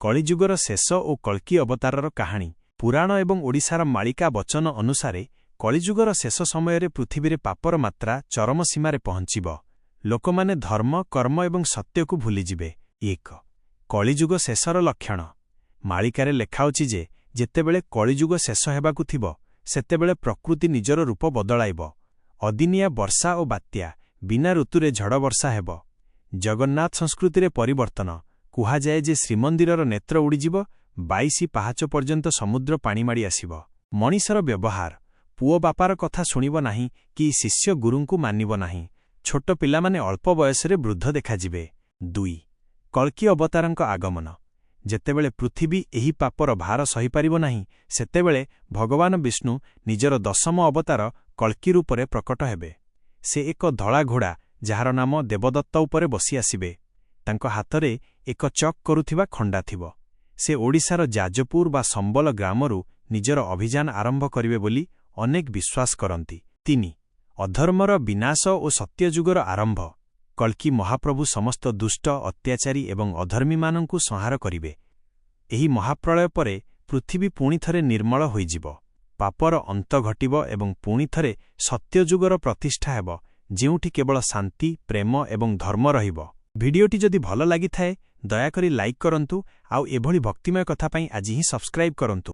କଳିଯୁଗର ଶେଷ ଓ କଳ୍କି ଅବତାରର କାହାଣୀ। ପୁରାଣ ଏବଂ ଓଡ଼ିଶାର ମାଳିକା ବଚନ ଅନୁସାରେ କଳିଯୁଗର ଶେଷ ସମୟରେ ପୃଥିବୀରେ ପାପର ମାତ୍ରା ଚରମ ସୀମାରେ ପହଞ୍ଚିବ। ଲୋକମାନେ ଧର୍ମ, କର୍ମ ଏବଂ ସତ୍ୟକୁ ଭୁଲିଯିବେ। 1. କଳିଯୁଗ ଶେଷର ଲକ୍ଷଣ। ମାଳିକାରେ ଲେଖାଅଛି ଯେ ଯେତେବେଳେ କଳିଯୁଗ ଶେଷ ହେବାକୁ ଥିବ, ସେତେବେଳେ ପ୍ରକୃତି ନିଜର ରୂପ ବଦଳାଇବ। ଅଦିନିଆ ବର୍ଷା ଓ ବାତ୍ୟା, ବିନା ଋତୁରେ ଝଡ଼ ବର୍ଷା ହେବ। ଜଗନ୍ନାଥ ସଂସ୍କୃତିରେ ପରିବର୍ତ୍ତନ। କୁହାଯାଏ ଯେ ଶ୍ରୀମନ୍ଦିରର ନେତ୍ର ଉଡ଼ିଯିବ, 22 ପାହାଚ ପର୍ଯ୍ୟନ୍ତ ସମୁଦ୍ର ପାଣି ମାଡ଼ି ଆସିବ। ମଣିଷର ବ୍ୟବହାର। ପୁଅ ବାପାର କଥା ଶୁଣିବ ନାହିଁ କି ଶିଷ୍ୟ ଗୁରୁଙ୍କୁ ମାନିବ ନାହିଁ। ଛୋଟ ପିଲାମାନେ ଅଳ୍ପ ବୟସରେ ବୃଦ୍ଧ ଦେଖାଯିବେ। 2. କଳ୍କି ଅବତାରଙ୍କ ଆଗମନ। ଯେତେବେଳେ ପୃଥିବୀ ଏହି ପାପର ଭାର ସହିପାରିବ ନାହିଁ, ସେତେବେଳେ ଭଗବାନ ବିଷ୍ଣୁ ନିଜର 10ମ ଅବତାର କଳ୍କି ରୂପରେ ପ୍ରକଟ ହେବେ। ସେ ଏକ ଧଳା ଘୋଡ଼ା, ଯାହାର ନାମ ଦେବଦତ୍ତ ଉପରେ ବସି ଆସିବେ। ତାଙ୍କ ହାତରେ ଏକ ଚକ୍ କରୁଥିବା ଖଣ୍ଡା ଥିବ। ସେ ଓଡ଼ିଶାର ଯାଜପୁର ବା ସମ୍ବଲ ଗ୍ରାମରୁ ନିଜର ଅଭିଯାନ ଆରମ୍ଭ କରିବେ ବୋଲି ଅନେକ ବିଶ୍ୱାସ କରନ୍ତି। 3. ଅଧର୍ମର ବିନାଶ ଓ ସତ୍ୟଯୁଗର ଆରମ୍ଭ। କଳ୍କି ମହାପ୍ରଭୁ ସମସ୍ତ ଦୁଷ୍ଟ, ଅତ୍ୟାଚାରୀ ଏବଂ ଅଧର୍ମୀମାନଙ୍କୁ ସଂହାର କରିବେ। ଏହି ମହାପ୍ରଳୟ ପରେ ପୃଥିବୀ ପୁଣିଥରେ ନିର୍ମଳ ହୋଇଯିବ। ପାପର ଅନ୍ତ ଘଟିବ ଏବଂ ପୁଣିଥରେ ସତ୍ୟଯୁଗର ପ୍ରତିଷ୍ଠା ହେବ, ଯେଉଁଠି କେବଳ ଶାନ୍ତି, ପ୍ରେମ ଏବଂ ଧର୍ମ ରହିବ। ଭିଡିଓଟି ଯଦି ଭଲ ଲାଗିଥାଏ, ଦୟାକରି ଲାଇକ୍ କରନ୍ତୁ ଆଉ ଏଭଳି ଭକ୍ତିମୟ କଥା ପାଇଁ ଆଜି ହିଁ ସବସ୍କ୍ରାଇବ୍ କରନ୍ତୁ।